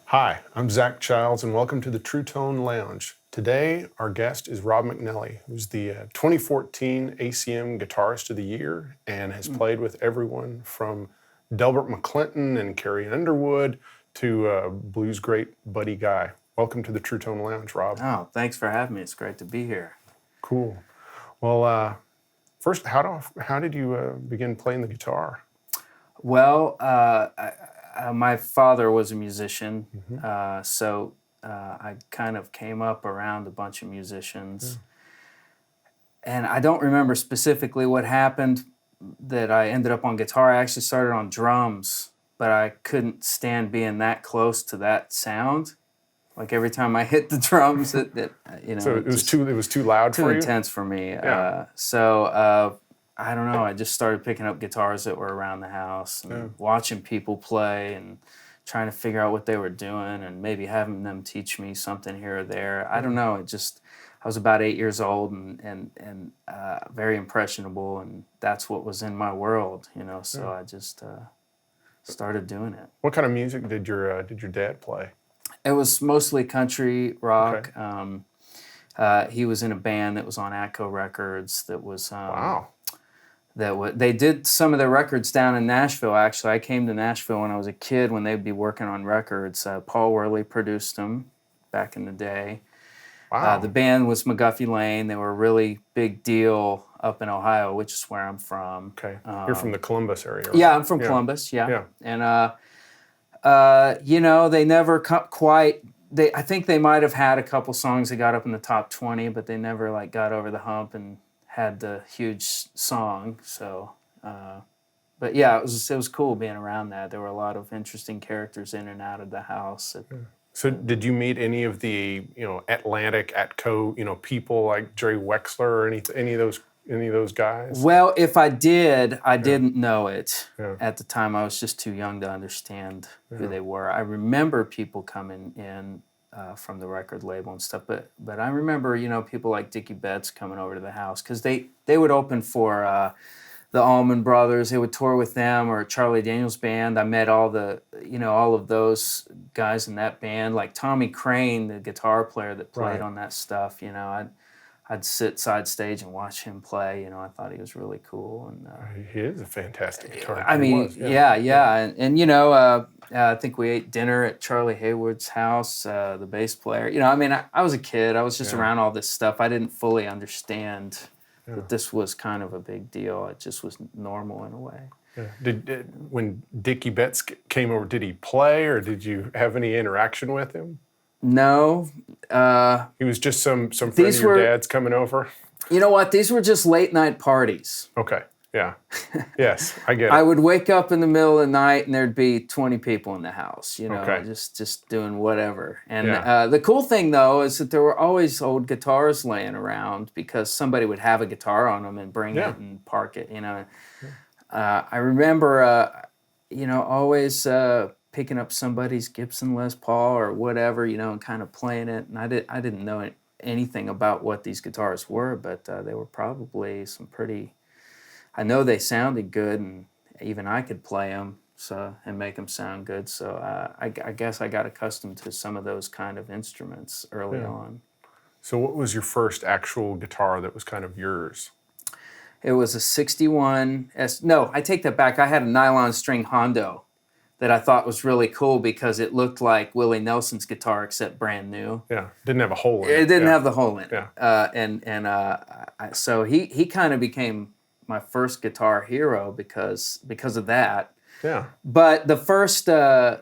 Hi, I'm Zach Childs, and welcome to the Truetone Lounge. Today, our guest is Rob McNelley, who's the 2014 ACM Guitarist of the Year and has played with everyone from Delbert McClinton and Carrie Underwood to blues great Buddy Guy. Welcome to the Truetone Lounge, Rob. Oh, thanks for having me. It's great to be here. Cool. Well, first, how did you begin playing the guitar? Well, my father was a musician, so I kind of came up around a bunch of musicians. And I don't remember specifically what happened that I ended up on guitar. I actually started on drums, but I couldn't stand being that close to that sound. Like every time I hit the drums, so it was too loud for you? Too intense for me. Yeah. I don't know. I just started picking up guitars that were around the house and watching people play and trying to figure out what they were doing and maybe having them teach me something here or there. I don't know. I was about 8 years old and very impressionable, and that's what was in my world, So I just started doing it. What kind of music did your dad play? It was mostly country rock. Okay. He was in a band that was on Atco Records. That was wow. They did some of their records down in Nashville, actually. I came to Nashville when I was a kid when they'd be working on records. Paul Worley produced them back in the day. Wow. The band was McGuffey Lane. They were a really big deal up in Ohio, which is where I'm from. Okay. You're from the Columbus area, right? Yeah, I'm from Columbus, yeah. And, they never quite... I think they might have had a couple songs that got up in the top 20, but they never got over the hump and had the huge song. So, but yeah, it was cool being around that. There were a lot of interesting characters in and out of the house. So did you meet any of the Atlantic, Atco, people like Jerry Wexler or any of those guys? Well, if I did, I didn't know it at the time. I was just too young to understand who they were. I remember people coming in from the record label and stuff, but I remember people like Dickie Betts coming over to the house because they would open for the Allman Brothers. They would tour with them, or Charlie Daniels Band. I met all of those guys in that band, like Tommy Crane, the guitar player that played on that stuff. I'd sit side stage and watch him play. I thought he was really cool. And he is a fantastic guitar. I mean, I think we ate dinner at Charlie Haywood's house, the bass player. I was a kid. I was just around all this stuff. I didn't fully understand that this was kind of a big deal. It just was normal in a way. Yeah. When Dickie Betts came over, did he play, or did you have any interaction with him? No. He was just some friend of your dad's coming over? You know what? These were just late night parties. Okay. Yeah. Yes, I get it. I would wake up in the middle of the night and there'd be 20 people in the house, Okay. just doing whatever. And the cool thing, though, is that there were always old guitars laying around because somebody would have a guitar on them and bring it and park it, I remember, always picking up somebody's Gibson Les Paul or whatever, and kind of playing it. And I didn't know anything about what these guitars were, but they were probably some pretty. I know they sounded good, and even I could play them and make them sound good. So I guess I got accustomed to some of those kind of instruments early on. So what was your first actual guitar that was kind of yours? It was a 61 No, I take that back. I had a nylon string Hondo that I thought was really cool because it looked like Willie Nelson's guitar except brand new. Yeah, didn't have a hole in it. It didn't have the hole in it. Yeah. So he kind of became my first guitar hero because of that. Yeah. But the first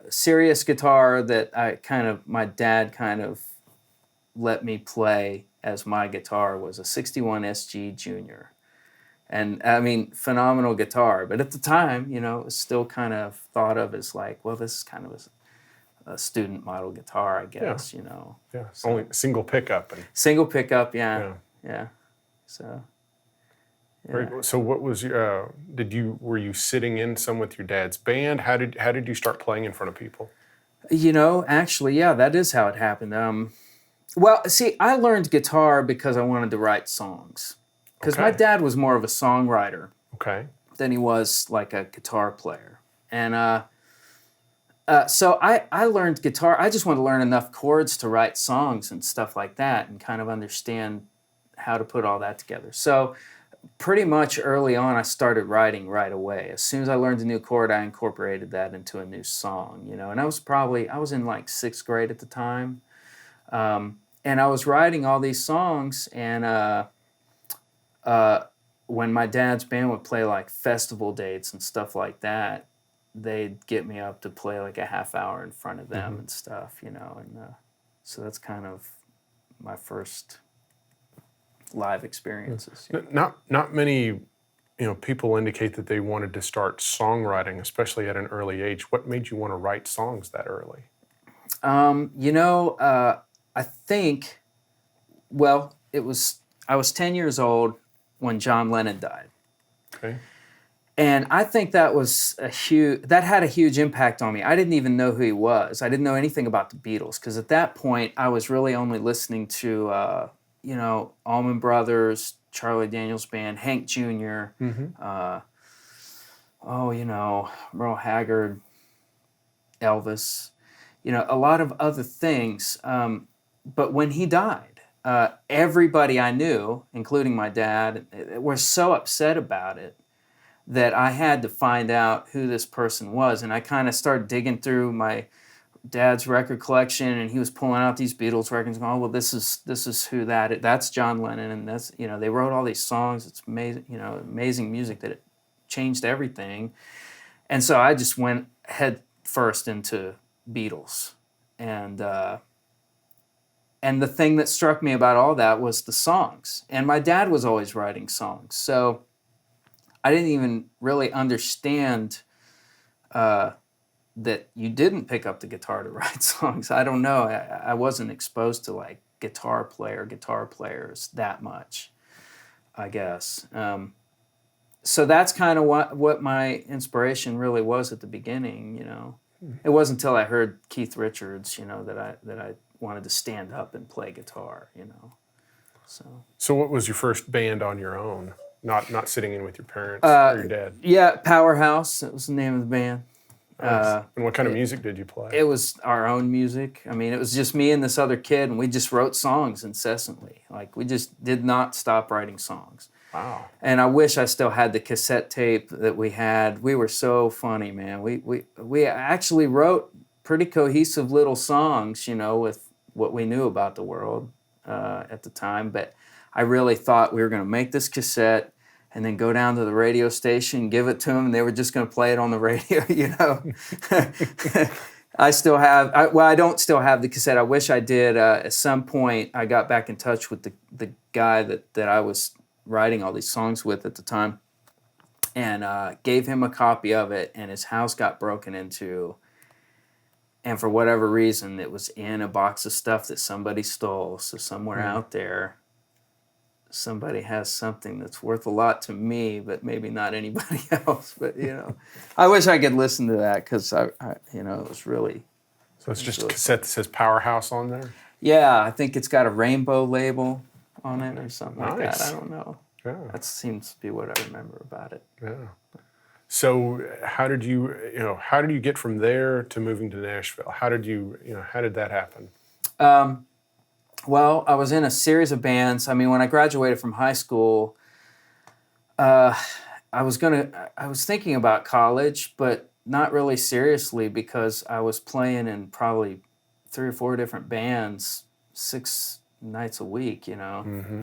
serious guitar that my dad kind of let me play as my guitar was a 61 SG Junior. And I mean, phenomenal guitar. But at the time, it was still kind of thought of as like, well, this is kind of a student model guitar, I guess, Yeah, So, only single pickup. Single pickup, yeah. So, yeah. Very cool. So what was your, were you sitting in some with your dad's band? How did you start playing in front of people? Actually, yeah, that is how it happened. Well, see, I learned guitar because I wanted to write songs. Because my dad was more of a songwriter than he was like a guitar player. And so I learned guitar. I just wanted to learn enough chords to write songs and stuff like that and kind of understand how to put all that together. So pretty much early on, I started writing right away. As soon as I learned a new chord, I incorporated that into a new song, And I was in like 6th grade at the time. And I was writing all these songs, and when my dad's band would play like festival dates and stuff like that, they'd get me up to play like a half hour in front of them and stuff, And so that's kind of my first live experiences. Not many, people indicate that they wanted to start songwriting, especially at an early age. What made you want to write songs that early? I think, I was 10 years old when John Lennon died. Okay. And I think that had a huge impact on me. I didn't even know who he was. I didn't know anything about the Beatles because at that point I was really only listening to, Allman Brothers, Charlie Daniels Band, Hank Jr., Merle Haggard, Elvis, a lot of other things. But when he died, everybody I knew, including my dad, were so upset about it that I had to find out who this person was. And I kind of started digging through my dad's record collection, and he was pulling out these Beatles records and going, oh, well, this is who that's John Lennon, and that's, they wrote all these songs. It's amazing, amazing music that it changed everything. And so I just went head first into Beatles. And the thing that struck me about all that was the songs. And my dad was always writing songs. So I didn't even really understand that you didn't pick up the guitar to write songs. I don't know. I wasn't exposed to like guitar players that much, I guess. So that's kind of what my inspiration really was at the beginning, It wasn't until I heard Keith Richards, that I wanted to stand up and play guitar, So what was your first band on your own? Not sitting in with your parents or your dad? Yeah, Powerhouse. That was the name of the band. Nice. And what kind of music did you play? It was our own music. I mean, it was just me and this other kid, and we just wrote songs incessantly. Like, we just did not stop writing songs. Wow. And I wish I still had the cassette tape that we had. We were so funny, man. We actually wrote pretty cohesive little songs, with what we knew about the world at the time. But I really thought we were going to make this cassette and then go down to the radio station, give it to them, and they were just going to play it on the radio, I don't still have the cassette. I wish I did. At some point, I got back in touch with the guy that I was writing all these songs with at the time, and gave him a copy of it, and his house got broken into, and for whatever reason, it was in a box of stuff that somebody stole. So somewhere out there, somebody has something that's worth a lot to me, but maybe not anybody else. But I wish I could listen to that because I it was really. So it's just a cassette that says Powerhouse on there? Yeah, I think it's got a rainbow label on it or something like that. I don't know. Yeah. That seems to be what I remember about it. Yeah. So how did you get from there to moving to Nashville? How did that happen? Well, I was in a series of bands. I mean, when I graduated from high school, I was thinking about college, but not really seriously because I was playing in probably 3 or 4 different bands 6 nights a week, Mm-hmm.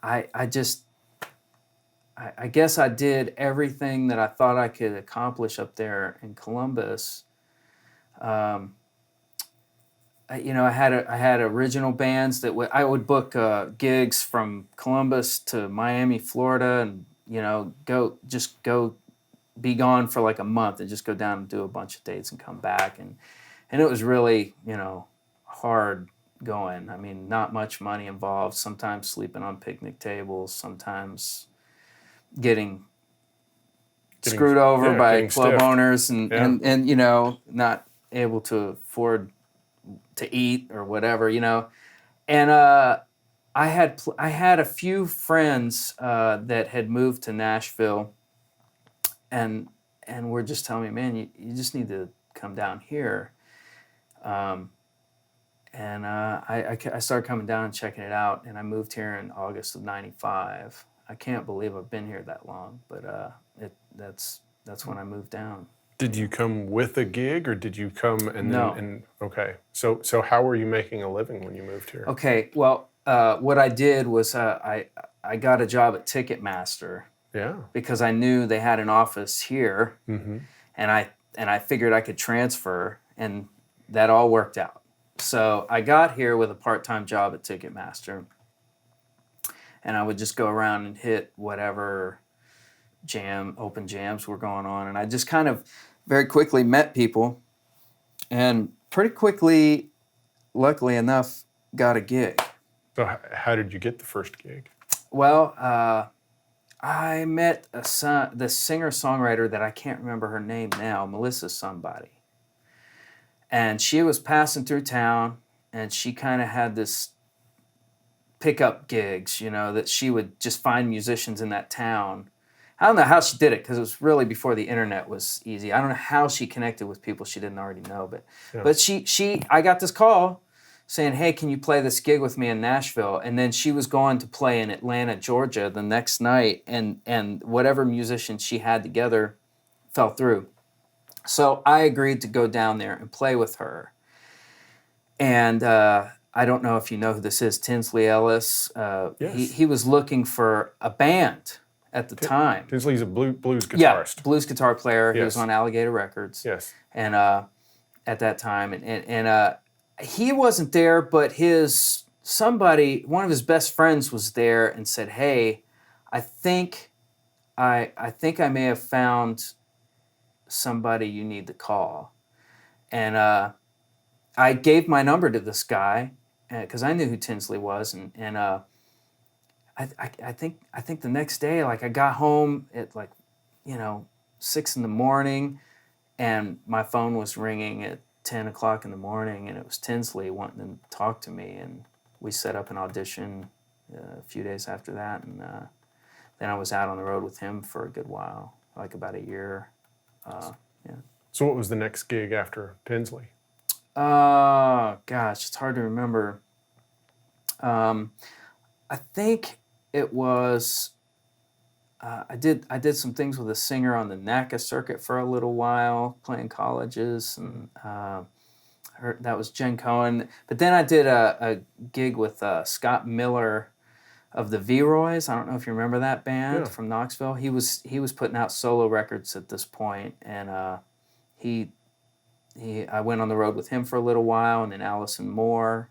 I guess I did everything that I thought I could accomplish up there in Columbus. I had original bands that I would book gigs from Columbus to Miami, Florida, and go be gone for like a month and just go down and do a bunch of dates and come back, and it was really hard going. I mean, not much money involved. Sometimes sleeping on picnic tables. Sometimes getting screwed over by club stiffed. owners and not able to afford to eat or whatever, and I had a few friends that had moved to Nashville and were just telling me, man, you just need to come down here, and I started coming down and checking it out, and I moved here in August of '95. I can't believe I've been here that long, but that's when I moved down. Did you come with a gig, or did you come and No. then? Okay, so how were you making a living when you moved here? Okay, well, what I did was I got a job at Ticketmaster. Yeah. Because I knew they had an office here, Mm-hmm. and I figured I could transfer, and that all worked out. So I got here with a part-time job at Ticketmaster, and I would just go around and hit whatever open jams were going on, and I just kind of very quickly met people, and pretty quickly, luckily enough, got a gig. So how did you get the first gig? Well, I met the singer-songwriter that I can't remember her name now, Melissa somebody. And she was passing through town, and she kind of had this pickup gigs, that she would just find musicians in that town. I don't know how she did it because it was really before the internet was easy. I don't know how she connected with people she didn't already know, but I got this call saying, hey, can you play this gig with me in Nashville? And then she was going to play in Atlanta, Georgia the next night, and whatever musicians she had together fell through. So I agreed to go down there and play with her. And I don't know if you know who this is, Tinsley Ellis. Yes. He was looking for a band at the time. Tinsley's a blues guitarist. Yeah, blues guitar player. Yes. He was on Alligator Records. Yes. And at that time, and he wasn't there, but one of his best friends was there and said, hey, I think I may have found somebody you need to call. And I gave my number to this guy because I knew who Tinsley was, and I think the next day, like, I got home at 6 a.m, and my phone was ringing at 10 o'clock in the morning, and it was Tinsley wanting to talk to me, and we set up an audition a few days after that, and then I was out on the road with him for a good while, like about a year. Yeah. So what was the next gig after Pendley? Gosh, it's hard to remember. I think it was. I did some things with a singer on the NACA circuit for a little while, playing colleges, and that was Jen Cohen. But then I did a gig with Scott Miller of the V-Roys. I don't know if you remember that band from Knoxville. He was putting out solo records at this point, and I went on the road with him for a little while, and then Allison Moore,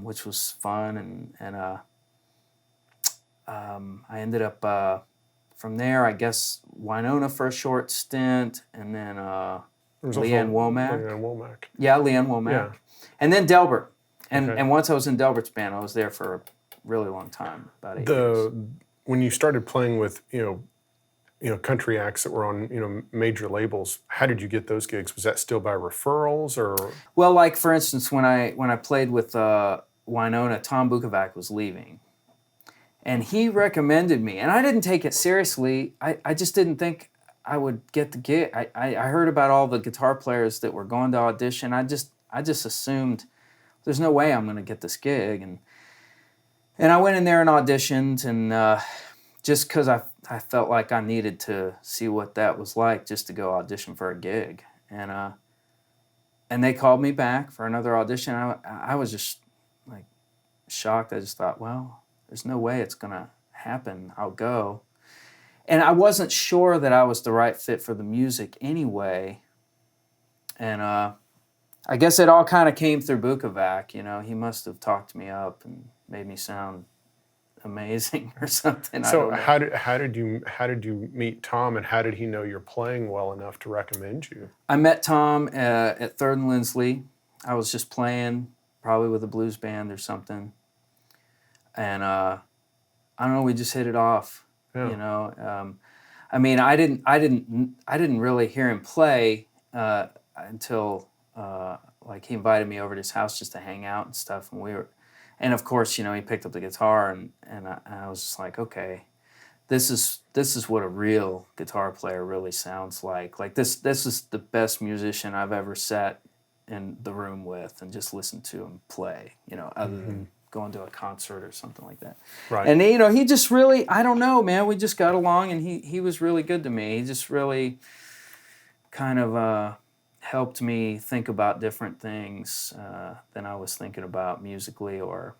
which was fun, and I ended up from there, I guess, Winona for a short stint, and then Leanne Womack. Yeah, Leanne Womack. Yeah. And then Delbert. And once I was in Delbert's band, I was there for really long time, about 8 years. When you started playing with country acts that were on major labels, how did you get those gigs? Was that still by referrals or? Well, like for instance, when I played with Winona, Tom Bukovac was leaving, and he recommended me, and I didn't take it seriously. I just didn't think I would get the gig. I heard about all the guitar players that were going to audition. I just assumed there's no way I'm going to get this gig, and I went in there and auditioned, and just because I felt like I needed to see what that was like, just to go audition for a gig, and they called me back for another audition. I was just like shocked. I just thought, well, there's no way it's going to happen. I'll go. And I wasn't sure that I was the right fit for the music anyway. And I guess it all kind of came through Bukovac. He must have talked me up and made me sound amazing or something. So how did you meet Tom, and how did he know you're playing well enough to recommend you? I met Tom at 3rd and Lindsley. I was just playing, probably with a blues band or something. And I don't know, we just hit it off. Yeah. I mean, I didn't really hear him play until like he invited me over to his house just to hang out and stuff, and of course, he picked up the guitar, and I was just like, okay, this is what a real guitar player really sounds like. Like this is the best musician I've ever sat in the room with and just listened to him play. Other than going to a concert or something like that. Right. And he just really, I don't know, man, we just got along, and he was really good to me. He just really kind of helped me think about different things than I was thinking about musically, or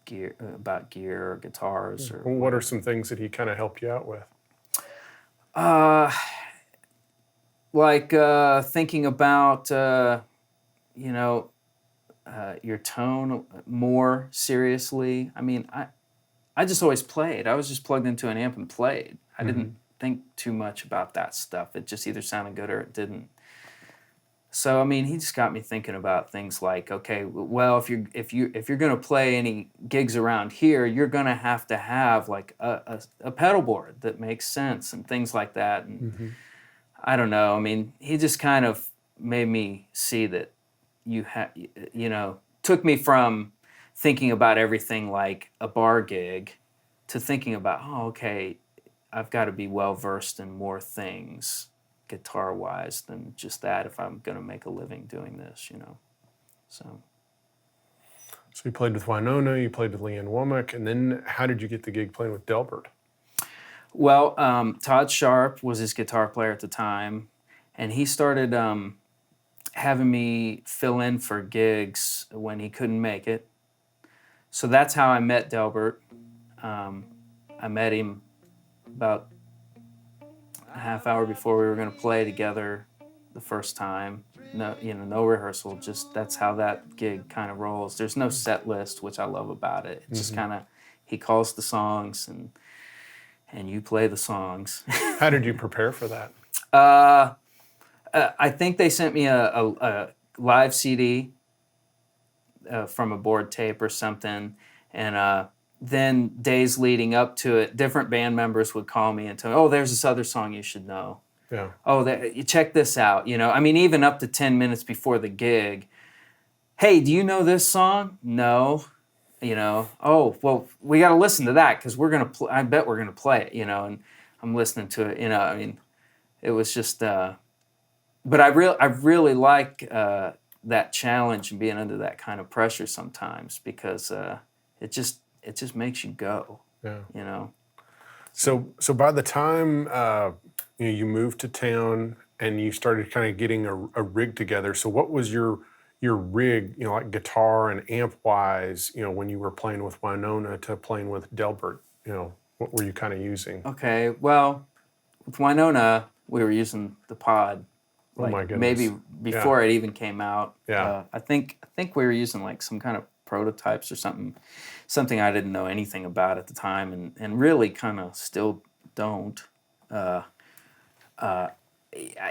gear or guitars. Or what are some things that he kind of helped you out with? Like thinking about your tone more seriously. I mean, I just always played. I was just plugged into an amp and played. I didn't think too much about that stuff. It just either sounded good or it didn't. So I mean, he just got me thinking about things like, okay, well, if you're going to play any gigs around here, you're going to have like a pedal board that makes sense and things like that. And I don't know. I mean, he just kind of made me see that took me from thinking about everything like a bar gig to thinking about, oh, okay, I've got to be well versed in more things guitar-wise than just that if I'm going to make a living doing this, So you played with Winona, you played with Leanne Womack, and then how did you get the gig playing with Delbert? Well, Todd Sharp was his guitar player at the time, and he started having me fill in for gigs when he couldn't make it. So that's how I met Delbert. I met him about a half hour before we were going to play together the first time. No rehearsal, just that's how that gig kind of rolls. There's no set list, which I love about it. It's just kind of, he calls the songs and you play the songs. How did you prepare for that? I think they sent me a live CD from a board tape or something, and then days leading up to it, different band members would call me and tell me, oh, there's this other song you should know. Yeah. Oh, you check this out. I mean, even up to 10 minutes before the gig, hey, do you know this song? No. Oh, well, we got to listen to that because we're going to I bet we're going to play it, and I'm listening to it, I mean, it was just, but I really like that challenge and being under that kind of pressure sometimes because it just makes you go. Yeah. So by the time you moved to town and you started kind of getting a rig together, so what was your rig, like guitar and amp wise, when you were playing with Winona to playing with Delbert, what were you kind of using? Okay, well, with Winona, we were using the Pod. Oh my goodness. Maybe before it even came out. Yeah. I think we were using like some kind of prototypes or something I didn't know anything about at the time, and really kind of still don't.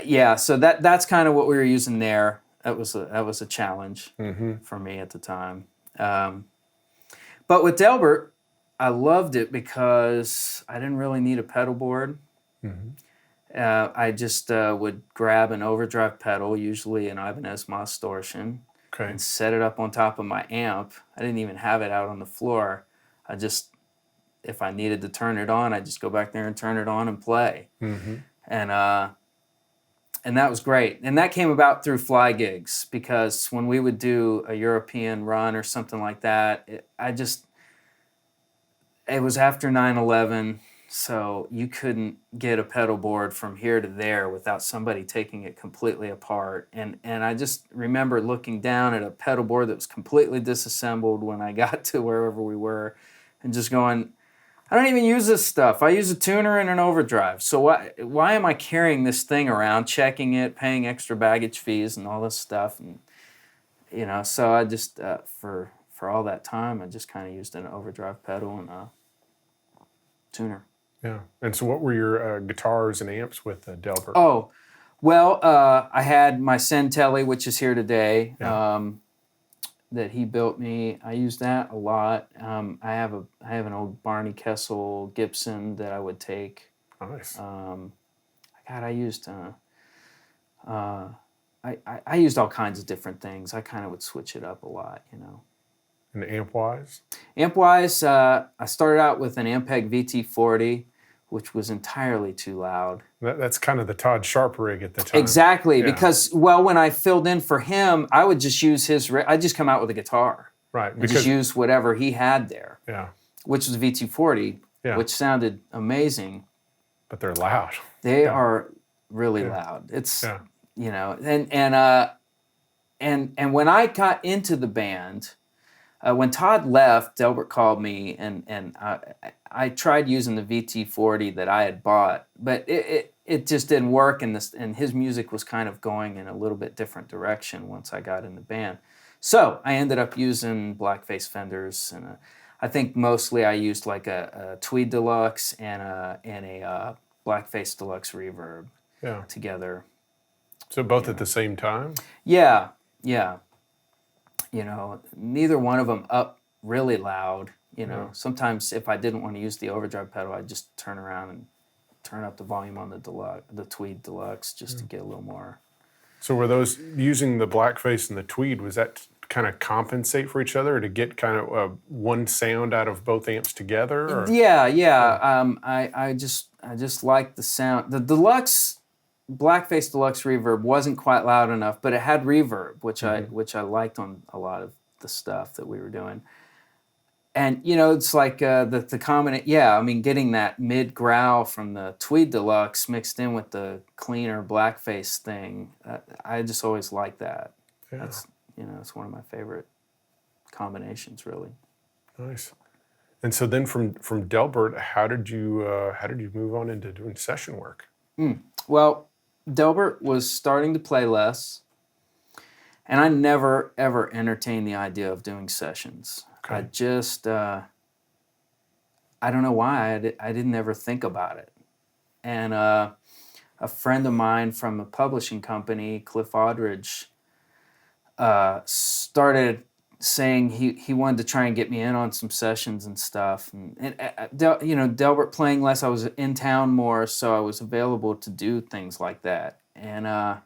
Yeah, so that's kind of what we were using there. That was a challenge for me at the time. But with Delbert, I loved it because I didn't really need a pedal board. I just would grab an overdrive pedal, usually an Ibanez Distortion, and set it up on top of my amp. I didn't even have it out on the floor. I just, if I needed to turn it on, I'd just go back there and turn it on and play. And that was great. And that came about through fly gigs, because when we would do a European run or something like that, it was after 9/11, so you couldn't get a pedal board from here to there without somebody taking it completely apart. And I just remember looking down at a pedal board that was completely disassembled when I got to wherever we were, and just going, I don't even use this stuff. I use a tuner and an overdrive. So why am I carrying this thing around, checking it, paying extra baggage fees and all this stuff? And so I just for all that time, I just kind of used an overdrive pedal and a tuner. Yeah. And so what were your guitars and amps with Delbert? Oh, well, I had my Pendley, which is here today, that he built me. I used that a lot. I have an old Barney Kessel Gibson that I would take. Nice. I used I used all kinds of different things. I kind of would switch it up a lot, And amp-wise? Amp-wise, I started out with an Ampeg VT40, which was entirely too loud. That's kind of the Todd Sharp rig at the time. Exactly, because, when I filled in for him, I would just use his rig. I'd just come out with a guitar. Right. And just use whatever he had there. Yeah. Which was a VT40, which sounded amazing. But they're loud. They are really loud. It's, and when I got into the band, when Todd left, Delbert called me, and I tried using the VT40 that I had bought, but it just didn't work, and his music was kind of going in a little bit different direction once I got in the band. So I ended up using blackface Fenders, and I think mostly I used like a Tweed Deluxe and a blackface Deluxe Reverb together. So both at the same time? Yeah. Neither one of them up really loud. Sometimes if I didn't want to use the overdrive pedal, I'd just turn around and turn up the volume on the Tweed Deluxe just to get a little more. So were those, using the blackface and the Tweed, was that to kind of compensate for each other, or to get kind of one sound out of both amps together? Or? Yeah. I just liked the sound. The Deluxe Blackface Deluxe Reverb wasn't quite loud enough, but it had reverb, which I liked on a lot of the stuff that we were doing. And it's like the common, getting that mid growl from the Tweed Deluxe mixed in with the cleaner Blackface thing. I just always liked that. Yeah. That's it's one of my favorite combinations, really. Nice. And so then from Delbert, how did you move on into doing session work? Well, Delbert was starting to play less, and I never, ever entertained the idea of doing sessions. Okay. I just, I don't know why, I didn't ever think about it. And a friend of mine from a publishing company, Cliff Aldridge, started saying he wanted to try and get me in on some sessions and stuff. And Delbert playing less, I was in town more, so I was available to do things like that. And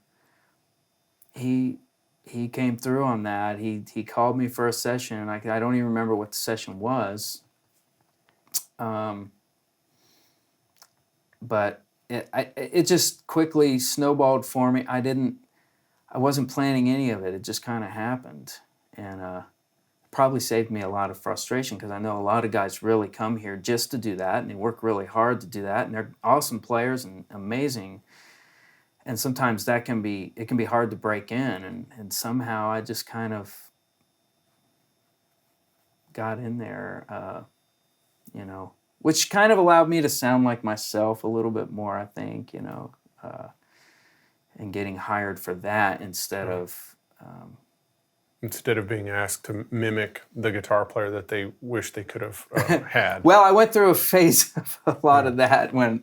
he came through on that. He called me for a session, and I don't even remember what the session was. But it just quickly snowballed for me. I wasn't planning any of it. It just kind of happened. And probably saved me a lot of frustration, because I know a lot of guys really come here just to do that, and they work really hard to do that, and they're awesome players and amazing. And sometimes it can be hard to break in, and somehow I just kind of got in there, which kind of allowed me to sound like myself a little bit more, I think, and getting hired for that instead of being asked to mimic the guitar player that they wish they could have had. Well, I went through a phase of a lot of that when,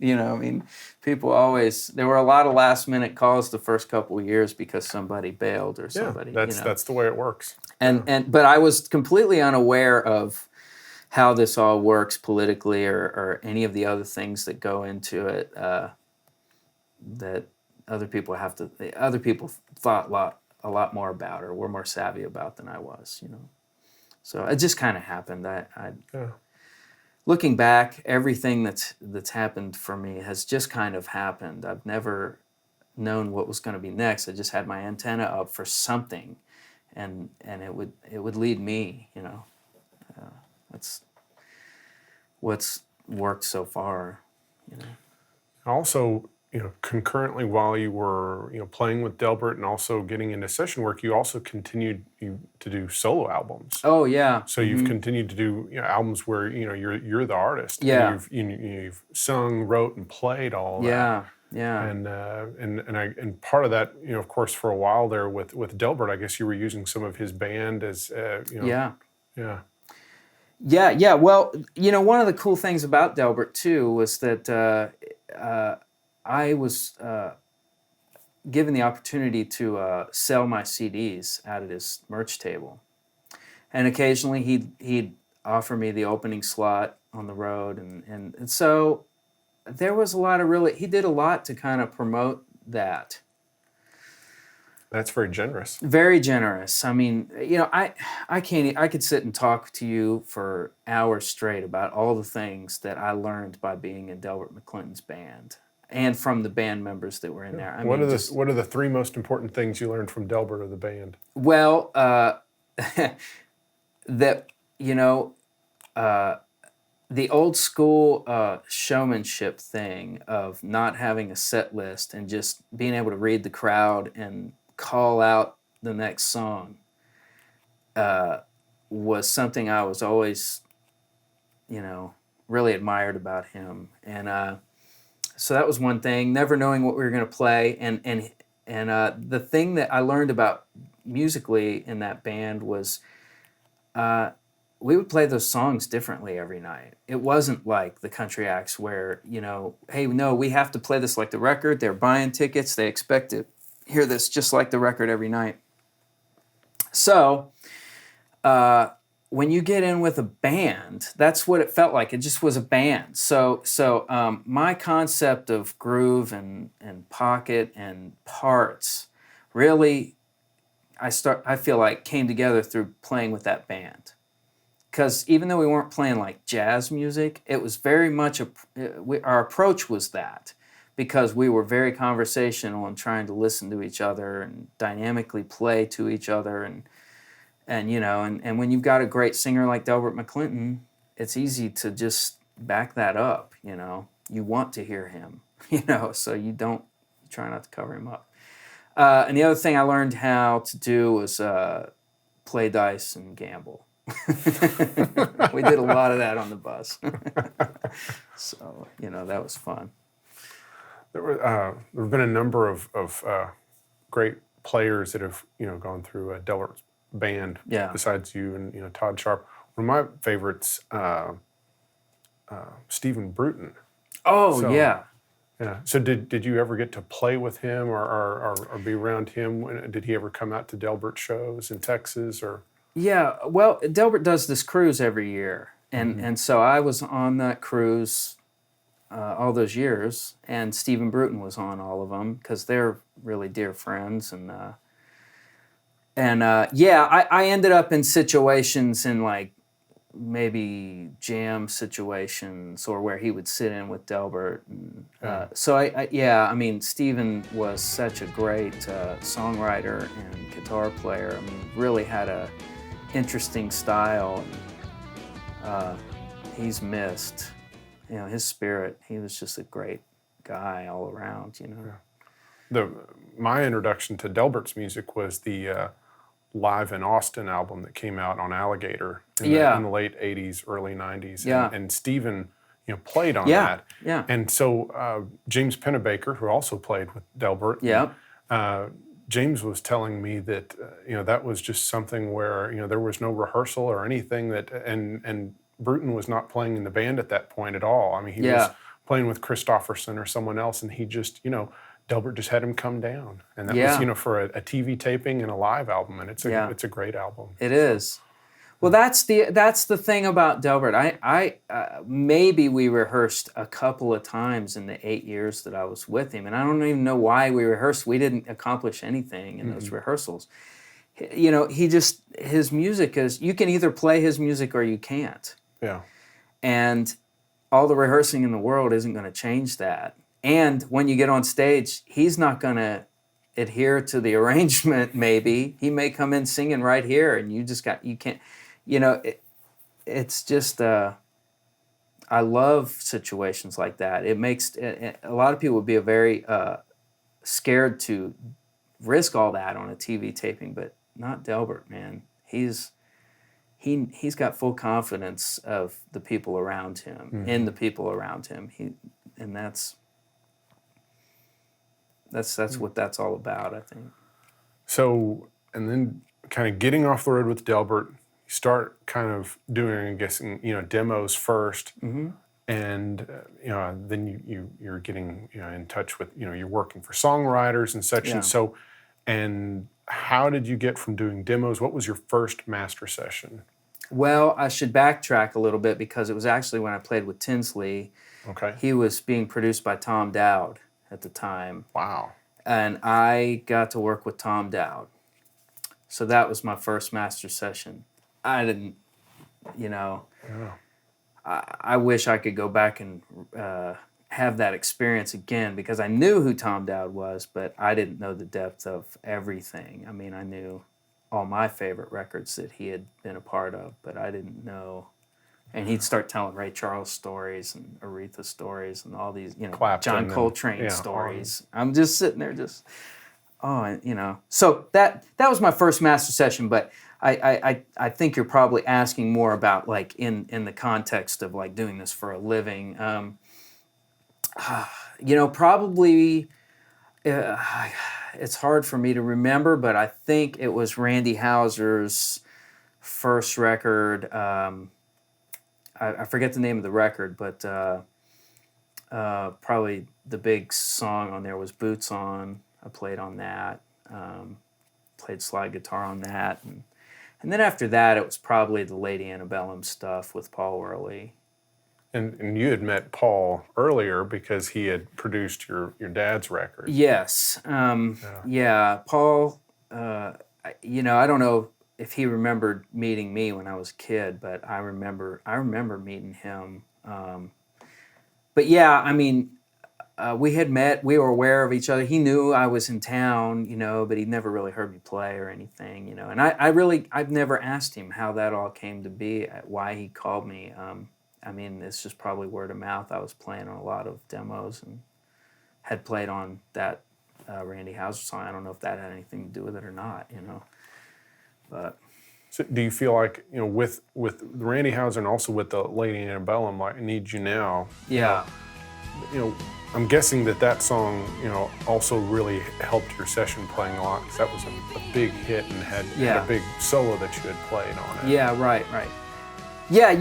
people always, there were a lot of last minute calls the first couple of years because somebody bailed or somebody. That's the way it works. But I was completely unaware of how this all works politically or any of the other things that go into it that other people thought a lot more about or were more savvy about than I was, you know. So it just kind of happened. Looking back, everything that's happened for me has just kind of happened. I've never known what was going to be next. I just had my antenna up for something, and it would lead me, you know. That's what's worked so far, you know. Also, you know, concurrently while you were, you know, playing with Delbert and also getting into session work, you also continued to do solo albums. Oh yeah. So you've continued to do, you know, albums where, you know, you're the artist. Yeah. And you've sung, wrote, and played all that. Yeah. Yeah. And part of that, you know, of course, for a while there with Delbert, I guess you were using some of his band as, you know. Yeah. Yeah. Yeah. Well, you know, one of the cool things about Delbert too was that I was given the opportunity to sell my CDs out at his merch table, and occasionally he'd offer me the opening slot on the road, and so there was a lot of he did a lot to kind of promote that. That's very generous. Very generous. I mean, you know, I could sit and talk to you for hours straight about all the things that I learned by being in Delbert McClinton's band and from the band members that were in there. What are the three most important things you learned from Delbert or the band? Well, that, you know, the old school showmanship thing of not having a set list and just being able to read the crowd and call out the next song was something I was always, you know, really admired about him. And so that was one thing, never knowing what we were going to play. And the thing that I learned about musically in that band was we would play those songs differently every night. It wasn't like the country acts where, you know, hey, no, we have to play this like the record. They're buying tickets. They expect to hear this just like the record every night. So when you get in with a band, that's what it felt like. It just was a band. So my concept of groove and pocket and parts really, I feel like came together through playing with that band. Because even though we weren't playing like jazz music, it was very much our approach was that, because we were very conversational and trying to listen to each other and dynamically play to each other, and you know, and when you've got a great singer like Delbert McClinton, it's easy to just back that up. You know, you want to hear him, you know, so you try not to cover him up. And the other thing I learned how to do was play dice and gamble. We did a lot of that on the bus. So, you know, that was fun. There have been a number of great players that have, you know, gone through Delbert's band. Yeah. Besides you and, you know, Todd Sharp. One of my favorites, Stephen Bruton. Oh, yeah. Yeah. So did you ever get to play with him or be around him? Did he ever come out to Delbert shows in Texas or? Yeah. Well, Delbert does this cruise every year, and so I was on that cruise all those years, and Stephen Bruton was on all of them because they're really dear friends, and I ended up in situations in like maybe jam situations or where he would sit in with Delbert. And, so I mean, Stephen was such a great songwriter and guitar player. I mean, really had a interesting style. He's missed, you know, his spirit. He was just a great guy all around, you know. My introduction to Delbert's music was the Live in Austin album that came out on Alligator in the late 80s, early 90s. Yeah. And Stephen, you know, played on that. Yeah. And so James Pennebaker, who also played with Delbert, James was telling me that, you know, that was just something where, you know, there was no rehearsal or anything that, and Bruton was not playing in the band at that point at all. I mean, he was playing with Christofferson or someone else, and he just, you know, Delbert just had him come down, and that was, you know, for a TV taping and a live album, and it's a great album. It is. Well, that's the thing about Delbert. I maybe we rehearsed a couple of times in the 8 years that I was with him, and I don't even know why we rehearsed. We didn't accomplish anything in those rehearsals. You know, his music is, you can either play his music or you can't. Yeah. And all the rehearsing in the world isn't going to change that. And when you get on stage, he's not going to adhere to the arrangement. Maybe he may come in singing right here, and you can't. You know, it's just, I love situations like that. It makes, a lot of people would be very scared to risk all that on a TV taping, but not Delbert, man. He's got full confidence of the people around him, in the people around him. And that's what that's all about, I think. So, and then kind of getting off the road with Delbert, you start kind of doing, I guess, demos first, and then you're getting in touch with, you're working for songwriters and such. Yeah. And so, and how did you get from doing demos? What was your first master session? Well, I should backtrack a little bit because it was actually when I played with Tinsley. Okay. He was being produced by Tom Dowd at the time. Wow. And I got to work with Tom Dowd. So that was my first master session. I didn't, I wish I could go back and have that experience again, because I knew who Tom Dowd was, but I didn't know the depth of everything. I mean, I knew all my favorite records that he had been a part of, but I didn't know. And he'd start telling Ray Charles stories and Aretha stories and all these, Clapton John Coltrane and, stories. I'm just sitting there So that was my first master session, but I think you're probably asking more about like in the context of like doing this for a living. Probably it's hard for me to remember, but I think it was Randy Houser's first record. I forget the name of the record, but probably the big song on there was Boots On. I played on that, played slide guitar on that. And then after that, it was probably the Lady Antebellum stuff with Paul Early. And you had met Paul earlier because he had produced your dad's record. Yes. Yeah. Paul, I don't know if he remembered meeting me when I was a kid, but I remember meeting him. But yeah, I mean, we had met, we were aware of each other. He knew I was in town, but he'd never really heard me play or anything, And I've never asked him how that all came to be, why he called me. I mean, it's just probably word of mouth. I was playing on a lot of demos and had played on that Randy Houser song. I don't know if that had anything to do with it or not, But so do you feel like, with Randy Houser and also with the Lady Antebellum, like Need You Now? Yeah. I'm guessing that song, also really helped your session playing a lot, because that was a big hit and had a big solo that you had played on it. Yeah, right. Yeah,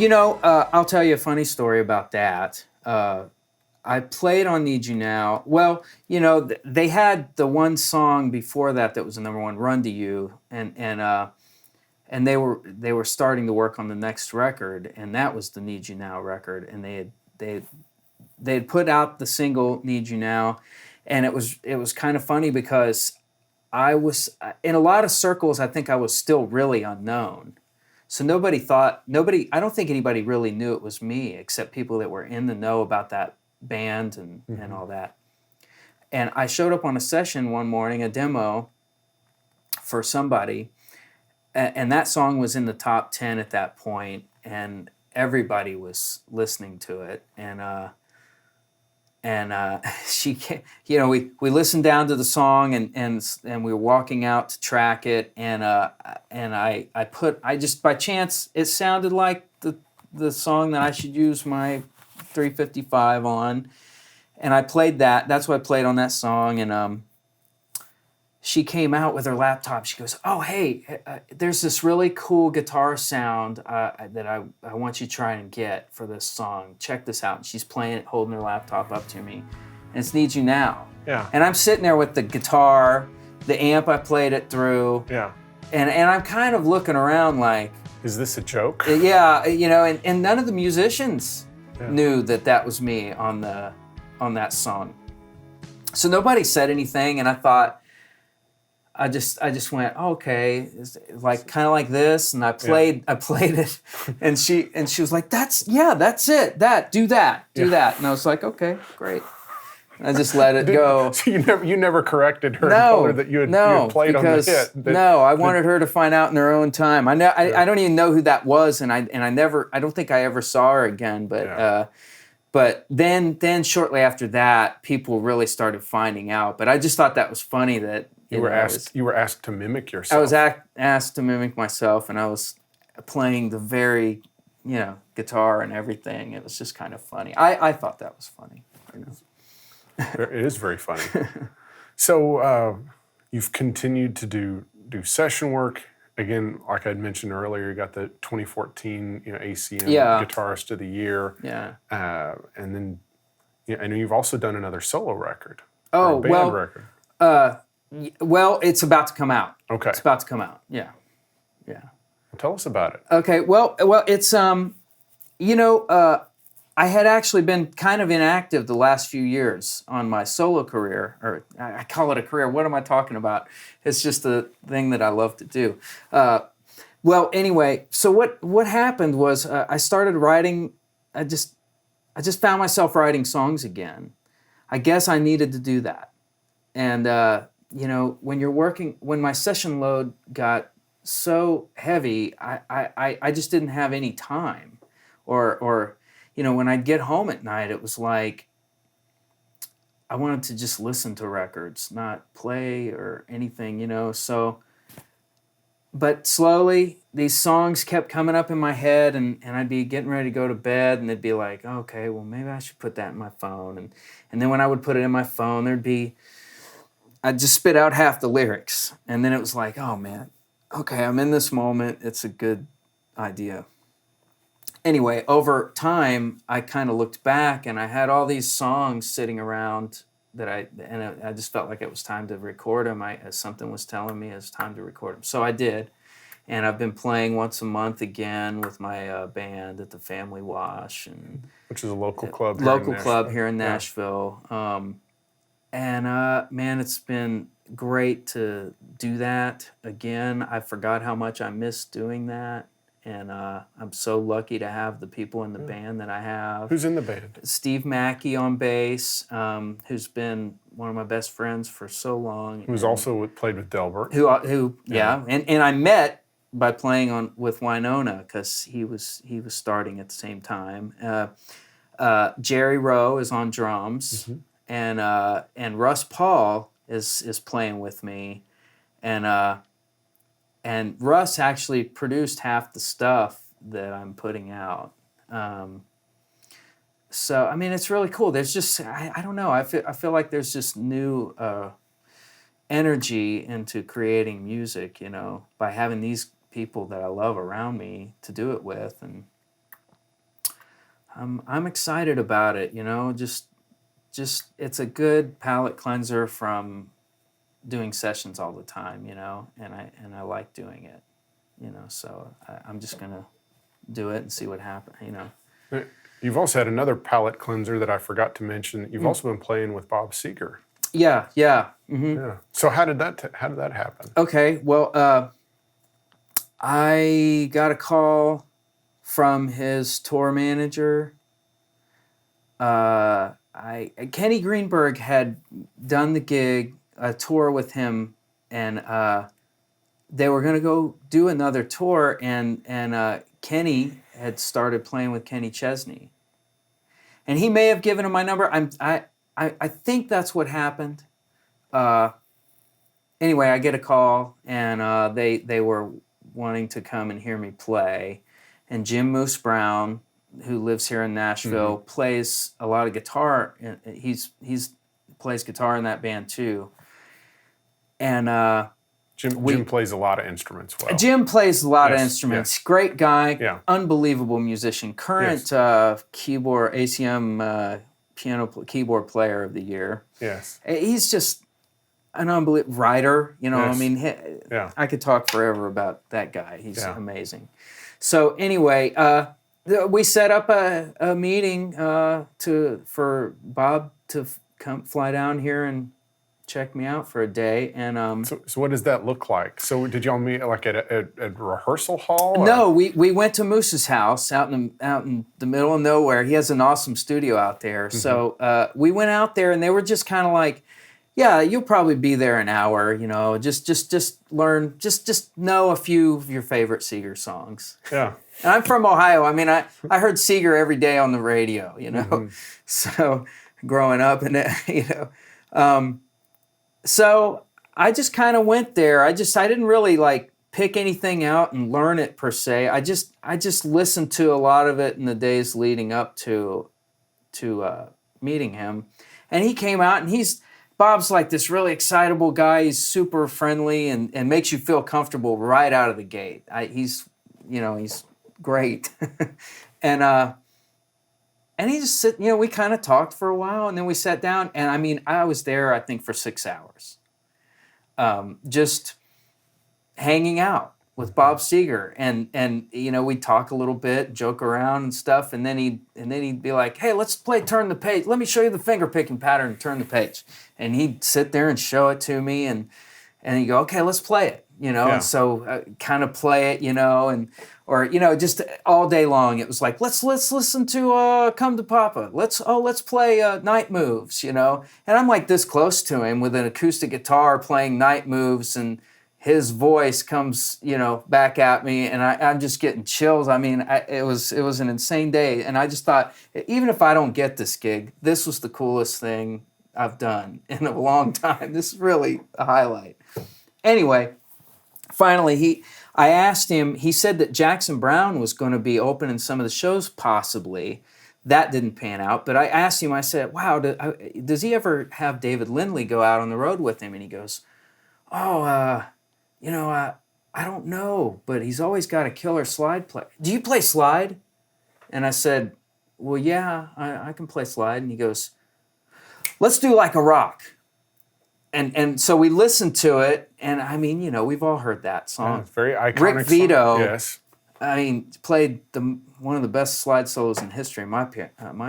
I'll tell you a funny story about that. I played on Need You Now. Well, they had the one song before that was the number one, Run to You, and they were starting to work on the next record, and that was the Need You Now record, and they had put out the single Need You Now, and it was kind of funny because I was in a lot of circles. I think I was still really unknown. So I don't think anybody really knew it was me except people that were in the know about that band and all that. And I showed up on a session one morning, a demo for somebody, and that song was in the top 10 at that point, and everybody was listening to it. And she, we listened down to the song and we were walking out to track it, and I just by chance it sounded like the song that I should use my 355 on, and I played that. That's what I played on that song, and she came out with her laptop. She goes, "Oh, hey, there's this really cool guitar sound that I want you to try and get for this song. Check this out." And she's playing it, holding her laptop up to me. And it's Need You Now. Yeah. And I'm sitting there with the guitar, the amp I played it through. Yeah. And I'm kind of looking around like, Is this a joke? Yeah, and none of the musicians knew that was me on that song. So nobody said anything, and I thought, I just went, okay, it's like kind of like this, and I played it, and she was like, that's it, do that, and I was like, okay, great. And I just let it go. So you never corrected her and told her that you had played on the hit. I wanted her to find out in her own time. I don't even know who that was, and I don't think I ever saw her again. But then shortly after that, people really started finding out. But I just thought that was funny that you were asked to mimic yourself. I was asked to mimic myself, and I was playing the very, guitar and everything. It was just kind of funny. I thought that was funny. It is very funny. So you've continued to do session work. Again, like I'd mentioned earlier, you got the 2014 ACM Guitarist of the Year. Yeah. And then I know you've also done another solo record. Oh, or a band record. Well, it's about to come out. Okay. It's about to come out. Yeah. Yeah. Well, tell us about it. Okay. Well, it's I had actually been kind of inactive the last few years on my solo career, or I call it a career. What am I talking about? It's just a thing that I love to do. Well, anyway, so what happened was I started writing. I just found myself writing songs again. I guess I needed to do that, and when you're working, when my session load got so heavy, I just didn't have any time, or when I'd get home at night, it was like I wanted to just listen to records, not play or anything, So, but slowly, these songs kept coming up in my head, and I'd be getting ready to go to bed, and it'd be like, okay, well, maybe I should put that in my phone. And then when I would put it in my phone, I'd just spit out half the lyrics. And then it was like, oh, man, okay, I'm in this moment. It's a good idea. Anyway, over time, I kind of looked back, and I had all these songs sitting around and I just felt like it was time to record them. Something was telling me it was time to record them. So I did, and I've been playing once a month again with my band at the Family Wash, which is a local club. Here in Nashville. Man, it's been great to do that again. I forgot how much I missed doing that. And I'm so lucky to have the people in the band that I have. Who's in the band? Steve Mackey on bass, who's been one of my best friends for so long. Who's also played with Delbert. And I met by playing with Winona because he was starting at the same time. Jerry Rowe is on drums, and Russ Paul is playing with me, and Russ actually produced half the stuff that I'm putting out. So, I mean, it's really cool. There's just, I don't know, I feel like there's just new energy into creating music, by having these people that I love around me to do it with. And I'm excited about it, just it's a good palate cleanser from doing sessions all the time, and I like doing it, so I'm just gonna do it and see what happens, You've also had another palate cleanser that I forgot to mention. You've also been playing with Bob Seger. Yeah. Mm-hmm. Yeah. So how did that happen? Okay, well, I got a call from his tour manager. Kenny Greenberg had done the gig, a tour with him, and they were going to go do another tour, and Kenny had started playing with Kenny Chesney, and he may have given him my number. I think that's what happened. Anyway, I get a call, and they were wanting to come and hear me play, and Jim Moose Brown, who lives here in Nashville, plays a lot of guitar. He's plays guitar in that band too. And Jim plays a lot of instruments well. Jim plays a lot of instruments. Yes. Great guy, unbelievable musician. Current keyboard, ACM piano keyboard player of the year. Yes. He's just an unbelievable writer. You know, Yes. I mean, I could talk forever about that guy. He's amazing. So anyway, we set up a meeting for Bob to fly down here and check me out for a day. And so what does that look like? So did y'all meet like at a rehearsal hall? Or? No, we went to Moose's house out in the middle of nowhere. He has an awesome studio out there. Mm-hmm. So we went out there, and they were just kind of like, yeah, you'll probably be there an hour, you know, just learn, just know a few of your favorite Seger songs. Yeah. And I'm from Ohio. I mean, I heard Seger every day on the radio, you know, mm-hmm. So growing up, and you know, so I just kind of went there. I didn't really like pick anything out and learn it per se. I just listened to a lot of it in the days leading up to meeting him, and he came out, and Bob's like this really excitable guy. He's super friendly and makes you feel comfortable right out of the gate. He's great. And he just you know, we kind of talked for a while, and then we sat down, and I mean, I was there, I think, for 6 hours. Just hanging out with Bob Seger, and you know, we'd talk a little bit, joke around and stuff, and then he'd be like, hey, let's play Turn the Page. Let me show you the finger picking pattern and Turn the Page. And he'd sit there and show it to me, and he'd go, okay, let's play it, you know. Yeah. And so kind of play it, you know, or you know, just all day long it was like, let's listen to Come to Papa. Let's play Night Moves, you know. And I'm like this close to him with an acoustic guitar playing Night Moves, and his voice comes, you know, back at me, and I'm just getting chills. I mean, it was an insane day, and I just thought, even if I don't get this gig, this was the coolest thing I've done in a long time. This is really a highlight. Anyway, finally, I asked him. He said that Jackson Browne was going to be opening some of the shows, possibly. That didn't pan out, but I asked him. I said, "Wow, does he ever have David Lindley go out on the road with him?" And he goes, "Oh, you know, I don't know, but he's always got a killer slide player. Do you play slide?" And I said, "Well, yeah, I can play slide." And he goes, "Let's do Like a Rock." And so we listened to it, and I mean, you know, we've all heard that song. Yeah, very iconic. Rick Vito, song. Yes. I mean, played one of the best slide solos in history, in my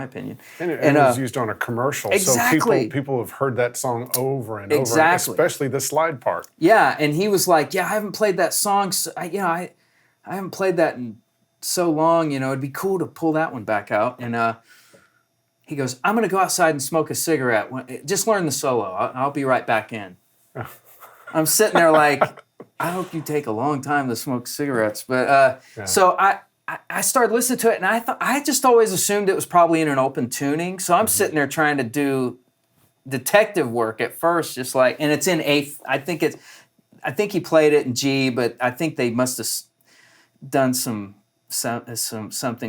opinion. And it was used on a commercial, exactly. So people have heard that song over and over, exactly. Especially the slide part. Yeah, and he was like, "Yeah, I haven't played that song. I haven't played that in so long. You know, it'd be cool to pull that one back out." And he goes, "I'm going to go outside and smoke a cigarette. Just learn the solo. I'll be right back in." I'm sitting there like, I hope you take a long time to smoke cigarettes. But so I started listening to it, and I just always assumed it was probably in an open tuning. So I'm sitting there trying to do detective work at first, just like, and it's in A. I think he played it in G, but I think they must have done something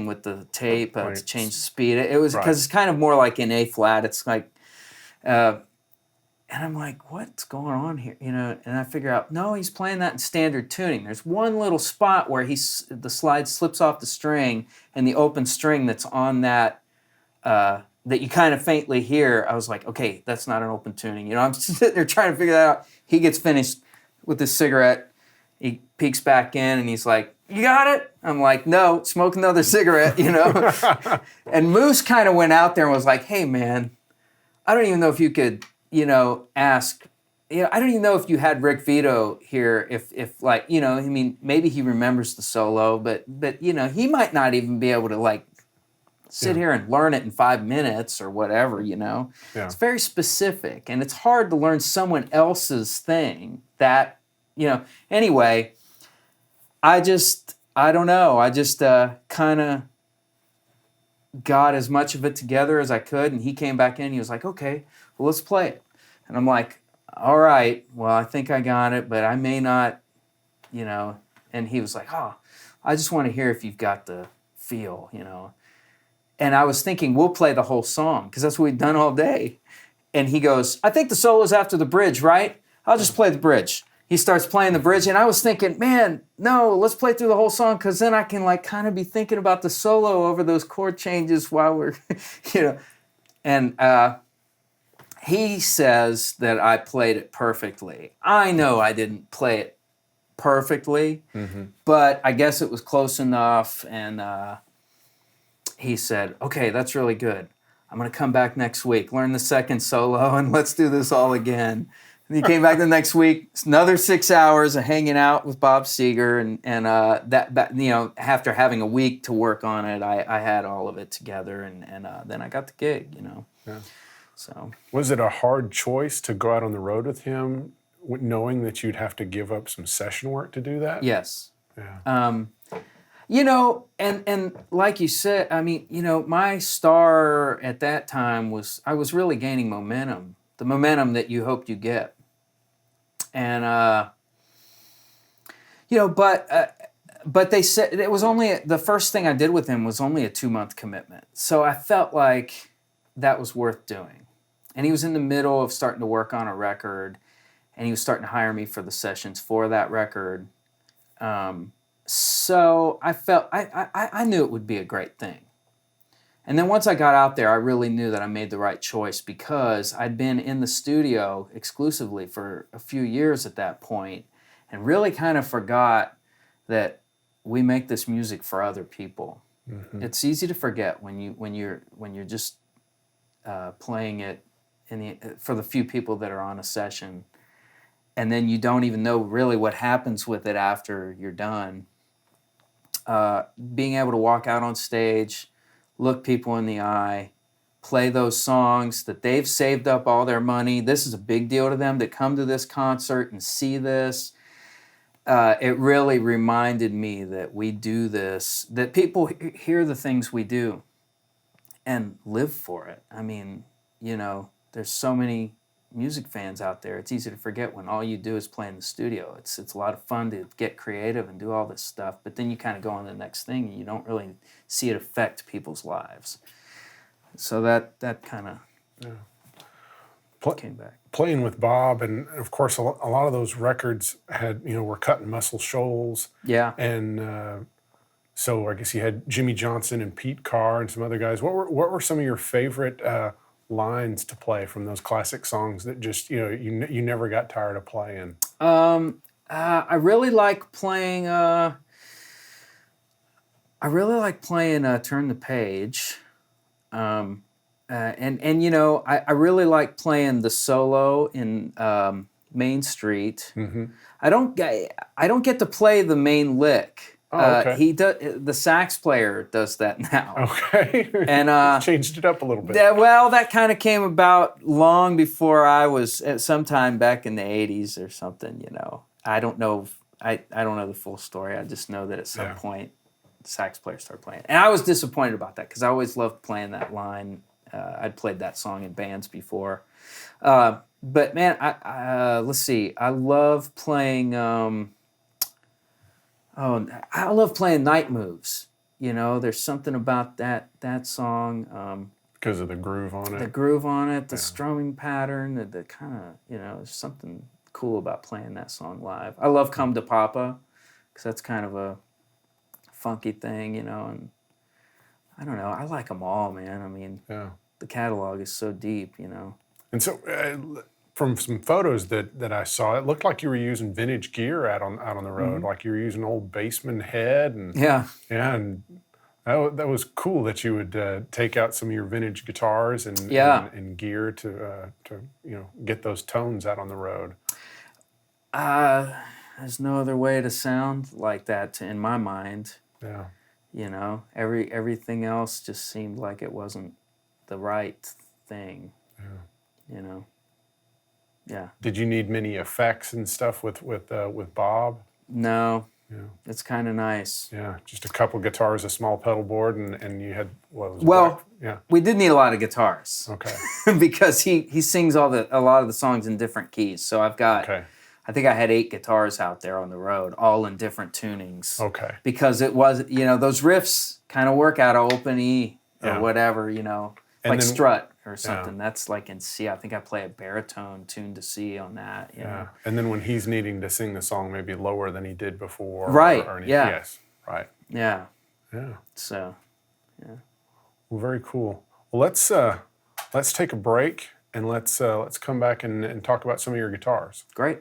with the tape to change the speed. It was because it's kind of more like in A flat. It's like, and I'm like, what's going on here? You know, and I figure out, no, he's playing that in standard tuning. There's one little spot where the slide slips off the string, and the open string that's on that that you kind of faintly hear. I was like, okay, that's not an open tuning. You know, I'm sitting there trying to figure that out. He gets finished with his cigarette. He peeks back in, and he's like, "You got it?" I'm like, "No, smoke another cigarette," you know. And Moose kind of went out there and was like, "Hey, man, I don't even know if you could, you know, ask. You know, I don't even know if you had Rick Vito here. If like, you know, I mean, maybe he remembers the solo, but you know, he might not even be able to like sit here and learn it in 5 minutes or whatever. You know, it's very specific, and it's hard to learn someone else's thing that." You know, anyway, I don't know. I just kind of got as much of it together as I could, and he came back in. He was like, "Okay, well, let's play it." And I'm like, "All right, well, I think I got it, but I may not, you know." And he was like, "Oh, I just want to hear if you've got the feel, you know." And I was thinking, we'll play the whole song, because that's what we've done all day. And he goes, "I think the solo's after the bridge, right? I'll just play the bridge." He starts playing the bridge, and I was thinking, man, no, let's play through the whole song, because then I can like kind of be thinking about the solo over those chord changes while we're, you know. And he says that I played it perfectly. I know I didn't play it perfectly, but I guess it was close enough. And he said, okay, that's really good. I'm going to come back next week, learn the second solo, and let's do this all again. And he came back the next week, another 6 hours of hanging out with Bob Seger, and that you know, after having a week to work on it, I had all of it together, and then I got the gig, you know. Yeah. So was it a hard choice to go out on the road with him, knowing that you'd have to give up some session work to do that? yes. Yeah. You know, and like you said, I mean, you know, my star at that time was, I was really gaining momentum, the momentum that you hoped you get. And, you know, but they said it was only, the first thing I did with him was only a 2-month commitment. So I felt like that was worth doing. And he was in the middle of starting to work on a record, and he was starting to hire me for the sessions for that record. So I felt, I knew it would be a great thing. And then once I got out there, I really knew that I made the right choice, because I'd been in the studio exclusively for a few years at that point, and really kind of forgot that we make this music for other people. Mm-hmm. It's easy to forget when you're just playing it for the few people that are on a session, and then you don't even know really what happens with it after you're done. Being able to walk out on stage, look people in the eye, play those songs that they've saved up all their money. This is a big deal to them, that come to this concert and see this. It really reminded me that we do this, that people hear the things we do and live for it. I mean, you know, there's so many music fans out there. It's easy to forget when all you do is play in the studio. It's a lot of fun to get creative and do all this stuff, but then you kind of go on to the next thing, and you don't really see it affect people's lives. So that kind of came back. Playing with Bob, and of course a lot of those records had, you know, were cut in Muscle Shoals. Yeah. And so I guess you had Jimmy Johnson and Pete Carr and some other guys. What were some of your favorite lines to play from those classic songs that just, you know, you never got tired of playing? I really like playing Turn the Page. And you know, I really like playing the solo in Main Street. Mm-hmm. I don't get to play the main lick. Oh, okay. He does. The sax player does that now. Okay. And changed it up a little bit. That kind of came about long before I was, sometime back in the '80s or something. You know, I don't know. I don't know the full story. I just know that at some point, the sax player started playing, and I was disappointed about that, because I always loved playing that line. I'd played that song in bands before, but man, let's see. I love playing. I love playing Night Moves. You know, there's something about that song. Because of the groove on it. The groove on it, the strumming pattern, the kind of, you know, there's something cool about playing that song live. I love Come to Papa, because that's kind of a funky thing, you know, and I don't know. I like them all, man. I mean, the catalog is so deep, you know. And so, from some photos that I saw, it looked like you were using vintage gear out on the road, like you were using an old Bassman head, and and that was cool that you would take out some of your vintage guitars and gear to you know, get those tones out on the road. There's no other way to sound like that in my mind. Yeah. You know, everything else just seemed like it wasn't the right thing. Yeah. You know. Yeah. Did you need many effects and stuff with Bob? No. Yeah. It's kind of nice. Yeah. Just a couple guitars, a small pedal board, and you had we did need a lot of guitars. Okay. Because he sings a lot of the songs in different keys. So I've got I think I had 8 guitars out there on the road, all in different tunings. Okay. Because it was, you know, those riffs kind of work out of open E or whatever, you know, and like then, Strut or something. That's like in C. I think I play a baritone tuned to C on that. You know? And then when he's needing to sing the song maybe lower than he did before. Right. Yes. Right. Yeah. Yeah. So, yeah. Well, very cool. Well, let's take a break, and let's come back and talk about some of your guitars. Great.